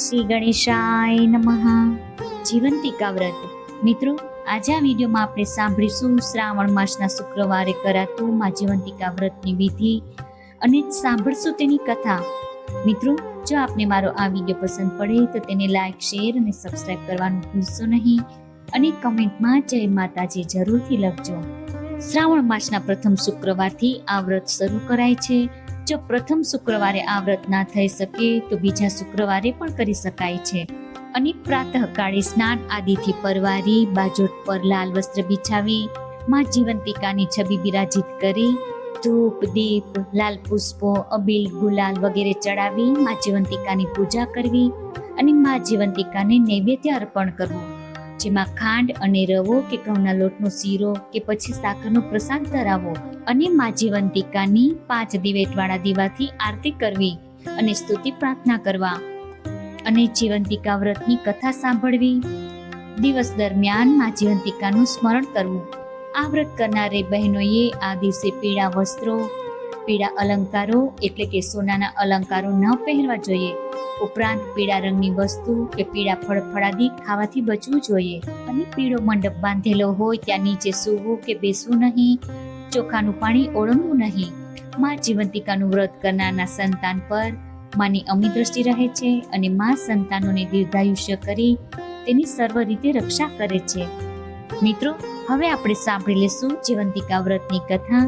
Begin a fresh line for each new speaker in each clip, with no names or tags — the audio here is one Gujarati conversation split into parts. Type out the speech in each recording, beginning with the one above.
શ્રી ગણેશાય નમઃ. જીવંતિકા વ્રત. મિત્રો, આજે આ વિડીયોમાં આપણે સાંભળીશું શ્રાવણ માસના શુક્રવારે કરાતું માં જીવંતિકા વ્રતની વિધિ અને સાંભળશું તેની કથા. મિત્રો, જો આપને મારો આ વિડીયો પસંદ પડે તો તેને લાઈક, શેર અને સબસ્ક્રાઇબ કરવાનું ભૂલશો નહીં અને કમેન્ટમાં જય માતાજી જરૂરથી લખજો. શ્રાવણ માસના પ્રથમ શુક્રવારથી આ વ્રત શરૂ કરાય છે. જો પ્રથમ શુક્રવારે આ વ્રત ના થઈ શકે તો બીજા શુક્રવારે પણ કરી શકાય છે. અને પ્રાતઃકાળે સ્નાન આદિથી પરવારી બાજોટ પર લાલ વસ્ત્ર બિછાવી માં જીવંતિકાની છબી બિરાજિત કરી ધૂપ, દીપ, લાલ પુષ્પો, અબીલ, ગુલાલ વગેરે ચડાવી માં જીવંતિકાની પૂજા કરવી અને માં જીવંતિકાને નૈવેદ્ય અર્પણ કરવું, જેમાં ખાંડ અને રવો કે ઘઉંના લોટનો શીરો કે પછી સાકરનો પ્રસાદ ધરાવો અને માં જીવંતિકાની 5 દિવેટવાળા દીવાથી આરતી કરવી અને સ્તુતિ પ્રાર્થના કરવા અને જીવંતિકા વ્રતની કથા સાંભળવી. દિવસ દરમિયાન માં જીવંતિકાનું સ્મરણ કરવું. આ વ્રત કરનારે બહેનોએ આ દિવસે પીળા વસ્ત્રો, પીળા અલંકારો એટલે કે સોનાના અલંકારો ન પહેરવા જોઈએ. ઉપરાંત પીળા રંગની વસ્તુ કે પીળા ફળફળાદી ખાવાથી બચવું જોઈએ અને પીળો મંડપ બાંધેલો હોય ત્યાં નીચે સૂવું કે બેસવું નહીં. ચોખાનું પાણી ઓળંગવું નહીં. માં જીવંતિકાનું વ્રત કરનારના સંતાન પર માની અમી દ્રષ્ટિ રહે છે અને માં સંતાનોને દીર્ઘાયુષ્ય કરી તેની સર્વ રીતે રક્ષા કરે છે. મિત્રો, હવે આપણે સાંભળી લેશું જીવંતિકા વ્રતની કથા.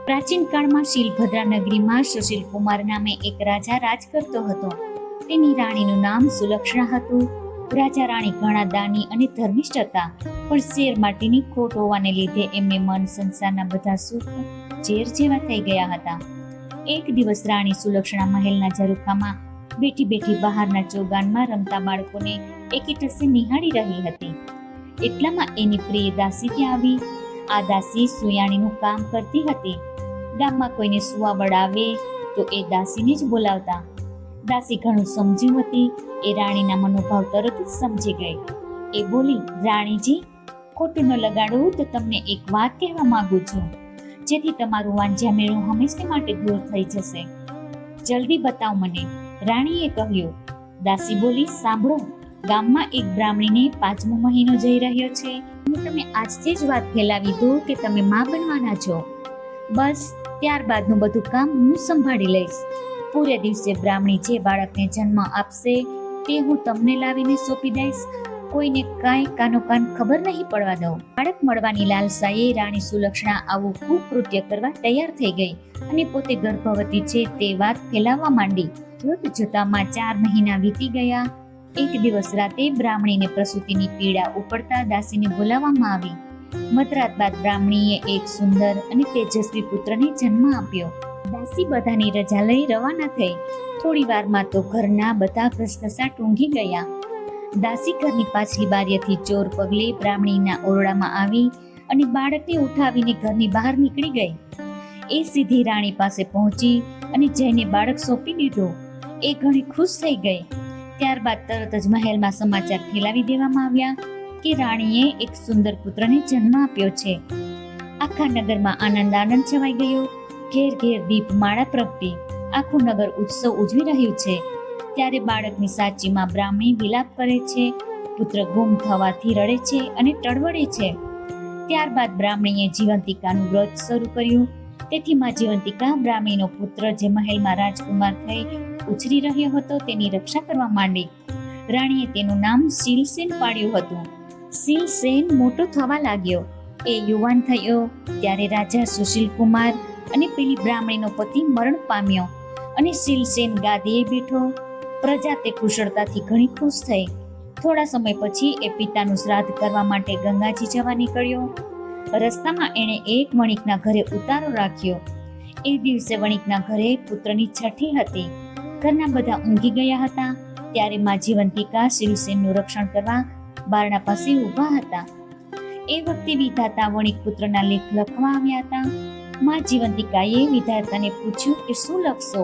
પ્રાચીન કાળમાં શીલભદ્રા નગરીમાં સુશીલ કુમાર નામે એક રાજા રાજ કરતો હતો. તેની રાણીનું નામ સુલક્ષણા હતું. રાજા રાણી ઘણા દાની અને ધર્મિષ્ઠ હતા, પણ શેર માટીની ખોટ હોવાને લીધે એમને મન સંસારના બધા સુખ ઝેર જેવા થઈ ગયા હતા. એક દિવસ રાણી સુલક્ષણા મહેલના ઝરૂખામાં બેઠી બેઠી બહારના ચોગાનમાં રમતા બાળકોને એકીટસે નિહાળી રહી હતી. એટલામાં એની પ્રિય દાસી ત્યાં આવી. આ દાસી સુયાણીનું કામ કરતી હતી. ગામમાં કોઈને સુવા વળાવે તો એ દાસીને જ બોલાવતા. દાસી ઘણું સમજ્યું હતી. એ રાણીના મનોભાવ તરત જ સમજી ગઈ. એ બોલી, રાણીજી, ખોટું ન લગાડું તો તમને એક વાત કહેવા માંગુ છું, જેથી તમારું વાંઝ્યા મેળું હંમેશને માટે દૂર થઈ જશે. જલ્દી બતાવ મને, રાણીએ કહ્યું. દાસી બોલી, સાંભળો, ગામમાં એક બ્રાહ્મણીને 5મો મહિનો જઈ રહ્યો છે. હું તમે આજથી જ વાત ફેલાવી દઉં કે તમે માં બનવાના છો. બસ ત્યારબાદનું બધું કામ હું સંભાળી લઈશ. પૂરે દિવસે બ્રાહ્મણી જે બાળકને જન્મ આપશે તે હું તમને લાવીને સોંપી દઈશ. કોઈને કાંઈ કાનો કાન ખબર નહીં પડવા દઉં. બાળક મળવાની લાલસાએ રાણી સુલક્ષણા આવું ખૂબ કૃત્ય કરવા તૈયાર થઈ ગઈ અને પોતે ગર્ભવતી છે તે વાત ફેલાવવા માંડી. જોત જોતામાં 4 મહિના વીતી ગયા. એક દિવસ રાતે બ્રાહ્મણીને પ્રસૂતિની પીડા ઉપડતા દાસીને બોલાવવામાં આવી. મધરાત બાદ બ્રાહ્મણીએ એક સુંદર અને તેજસ્વી પુત્રને જન્મ આપ્યો. દાસી બધાની રજા લઈ રવાના થઈ. થોડી વારમાં તો ઘરના બધા ઘસઘસાટ ઊંઘી ગયા. દાસી ઘરની પાછલી બારીએથી ચોર પગલે બ્રાહ્મણીના ઓરડામાં આવી અને બાળકને ઉઠાવીને ઘરની બહાર નીકળી ગઈ. એ સીધી રાણી પાસે પહોંચી અને જઈને બાળક સોંપી દીધું. એ ઘણી ખુશ થઈ ગઈ. ત્યારબાદ તરત જ મહેલમાં સમાચાર ફેલાવી દેવામાં આવ્યા કે રાણીએ એક સુંદર પુત્રને જન્મ આપ્યો છે. આખા નગરમાં આનંદ છવાઈ ગયો. ઘેર ઘેર દીપમાળા પ્રગટી. આખું નગર ઉત્સવ ઉજવી રહ્યું છે. ત્યારે બાળકની સાચીમાં બ્રાહ્મણી વિલાપ કરે છે. પુત્ર ગુમ થવાથી રડે છે અને ટળવળે છે. ત્યારબાદ બ્રાહ્મણીએ જીવંતિકાનું વ્રત શરૂ કર્યું. તેથી માં જીવંતિકા બ્રાહ્મણીનો પુત્ર જે મહેલમાં રાજકુમાર થઈ ઉછરી રહ્યો હતો તેની રક્ષા કરવા માંડી. રાણીએ તેનું નામ શીલસેન પાડ્યું હતું. શીલસેન મોટો થવા લાગ્યો. એ યુવાન થયો ત્યારે રાજા સુશીલ કુમાર અને પેલી બ્રાહ્મણીનો પતિ મરણ પામ્યો અને શીલસેન ગાદીએ બેઠો. પ્રજા તે કુશળતાથી ઘણી ખુશ થઈ. થોડા સમય પછી એ પિતાનું શ્રાદ્ધ કરવા માટે ગંગાજી જવા નીકળ્યો. રસ્તામાં એણે એક વણિકના ઘરે ઉતારો રાખ્યો. એ દિવસે વણિકના ઘરે પુત્રની છઠ્ઠી હતી. ઘરના બધા ઊંઘી ગયા હતા. ત્યારે માં જીવંતિકા શીલસેનનું રક્ષણ કરવા બારણા પાસે ઊભા હતા. એ વખતે વિધાતા વણિક પુત્રના લેખ લખવા આવ્યા હતા. માં જીવંતિકાએ વિધાતાને પૂછ્યું કે શું લખશો?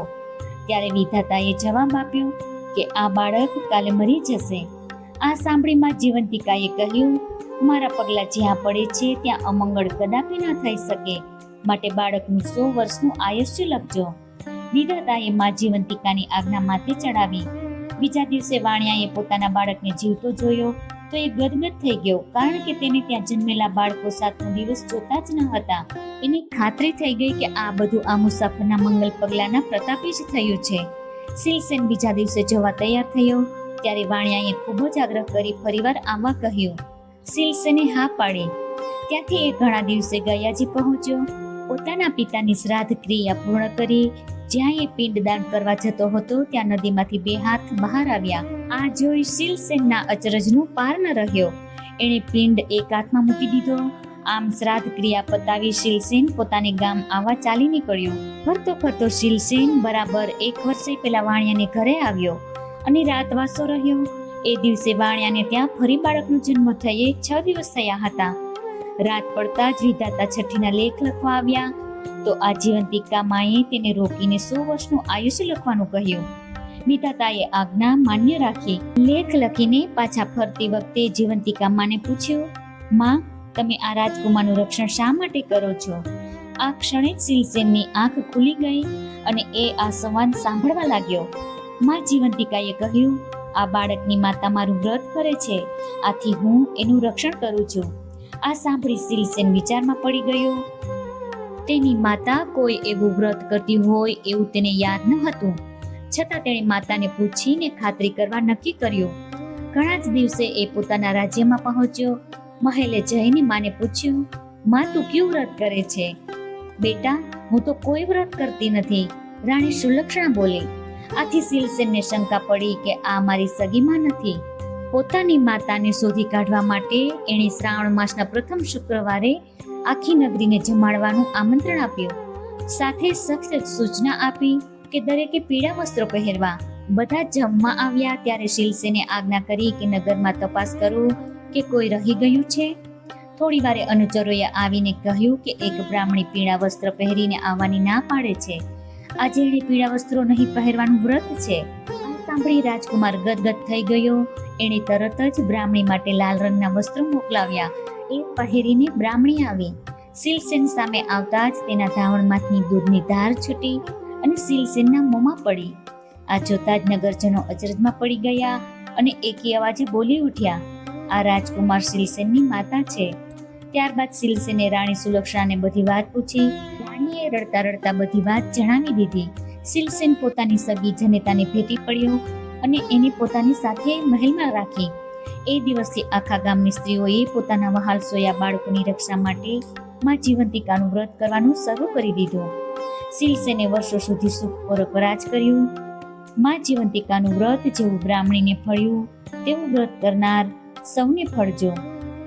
ત્યારે વિધાતાએ જવાબ આપ્યો કે આ બાળક કાલે મરી જશે. આ સાંભળી માં જીવંતિકાએ કહ્યું, મારા પગલા જ્યાં પડે છે ત્યાં અમંગળ કદાપી ન થઈ શકે, માટે બાળકનું 100 વર્ષનું આયુષ્ય લખજો. વિધાતાએ માં જીવંતિકાની આજ્ઞા માથે ચડાવી. બીજા દિવસે વાણિયાએ પોતાના બાળકને જીવતો જોયો તો એ ગદગદ થઈ ગયો, કારણ કે તેને ત્યાં જન્મેલા બાળકો 7મો દિવસ જોતા જ ન હતા. એને ખાતરી થઈ ગઈ કે આ બધું આ મુસાફરના મંગલ પગલાના પ્રતાપે જ થયું છે. શીલસેન બીજા દિવસે જવા તૈયાર થયો ત્યારે વાણિયાએ ખૂબ જ આગ્રહ કરી ફરીવાર આવવા કહ્યું. શીલસેને હા પાડી. ત્યાંથી એ ઘણા દિવસે ગયાજી પહોંચ્યો. પોતાના પિતાની શ્રાદ્ધ ક્રિયા પૂર્ણ કરી જ્યાં એ પિંડદાન કરવા જતો હતો ત્યાં નદીમાંથી 2 હાથ બહાર આવ્યા. આ જોઈ શીલસેનના અચરજનો પાર ન રહ્યો. એણે પિંડ એક હાથમાં મૂકી દીધો. આમ શ્રાદ્ધ ક્રિયા પતાવી શીલસેન પોતાને ગામ આવવા ચાલી નીકળ્યો. ફરતો ફરતો શીલસેન બરાબર 1 વર્ષે પેલા વાણિયાને ઘરે આવ્યો અને રાતવાસો રહ્યો. એ દિવસે વાણિયાને ત્યાં ફરી બાળકનો જન્મ થયે 6 દિવસ થયા હતા. રાત પડતા જ વિધાતા છઠ્ઠીના લેખ લખવા આવ્યા તો આ જીવંતિકા માએ તેને રોકીને 100 વર્ષનું આયુષ્ય લખવાનું કહ્યું. વિધાતાએ આજ્ઞા માન્ય રાખી. લેખ લખીને પાછા ફરતી વખતે જીવંતિકા માને પૂછ્યું, માં, તમે આ રાજકુમારનું રક્ષણ શા માટે કરો છો? આ ક્ષણે જ શીલસેનની આંખ ખુલી ગઈ અને એ આ સંવાદ સાંભળવા લાગ્યો. માં જીવંતિકાએ કહ્યું, આ બાળકની માતા મારું વ્રત કરે છે, આથી હું એનું રક્ષણ કરું છું. આ સાંભળી શીલસેન વિચારમાં પડી ગયો. તેની માતા કોઈ એવું વ્રત કરતી હોય એવું તેને યાદ ન હતું. છતાં તેણે માતાને પૂછીને ખાતરી કરવા નક્કી કર્યું. ઘણા જ દિવસે એ પોતાના રાજ્યમાં પહોંચ્યો. મહેલે જઈને માને પૂછ્યું, માં, તું કયું વ્રત કરે છે? બેટા, હું તો કોઈ વ્રત કરતી નથી, રાણી સુલક્ષણા બોલી. આથી શીલસેનને શંકા પડી કે આ મારી સગીમાં નથી. પોતાની માતાને શોધી કાઢવા માટે એણે શ્રાવણ માસના પ્રથમ શુક્રવારે આખી નગરીને જમાડવાનું આમંત્રણ આપ્યું. સાથે સખત સૂચના આપી કે દરેકે પીળા વસ્ત્રો પહેરવા. બધા જમવા આવ્યા ત્યારે શીલસેને આજ્ઞા કરી કે નગરમાં તપાસ કરો કે કોઈ રહી ગયું છે. થોડી વારે અનુચરોએ આવીને કહ્યું કે એક બ્રાહ્મણી પીળા વસ્ત્ર પહેરીને આવવાની ના પાડે છે. આજે એણે પીળા વસ્ત્રો નહીં પહેરવાનું વ્રત છે. આ સાંભળી રાજકુમાર ગદગદ થઈ ગયો. એણે તરત જ બ્રાહ્મણી માટે લાલ રંગના વસ્ત્રો મોકલાવ્યા. એ પહેરીને બ્રાહ્મણી આવી. શીલસેન સામે આવતા જ તેના ધાવણમાંથી દૂધની ધાર છૂટી અને શીલસેનના મોંમાં પડી. આ જોતા જ નગરજનો અચરજમાં પડી ગયા અને એકી અવાજે બોલી ઉઠ્યા, આ રાજકુમાર શીલસેનની માતા છે. ત્યારબાદ શીલસેને રાણી સુલક્ષણાને બધી વાત પૂછી. રાણીએ રડતા રડતા બધી વાત જણાવી દીધી. શીલસેન પોતાની સગી જનેતાને ભેટી પડ્યો અને એને પોતાની સાથે મહેલમાં રાખી. એ દિવસથી આખા ગામની સ્ત્રીઓએ પોતાના વહાલ સોયા બાળકોની રક્ષા માટે માં જીવંતિકાનું વ્રત કરવાનું શરૂ કરી દીધું. શીલસેને વર્ષો સુધી સુખપૂર્વક રાજ કર્યું. માં જીવંતિકાનું વ્રત જેવું બ્રાહ્મણીને ફળ્યું તેવું વ્રત કરનાર સૌને ફળજો.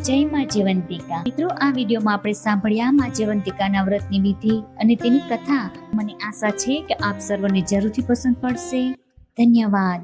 જય માં જીવંતિકા. મિત્રો, આ વિડીયોમાં આપણે સાંભળ્યા માં જીવંતિકાના વ્રતની વિધિ અને તેની કથા. મને આશા છે કે આપ સર્વને જરૂરથી પસંદ પડશે. ધન્યવાદ.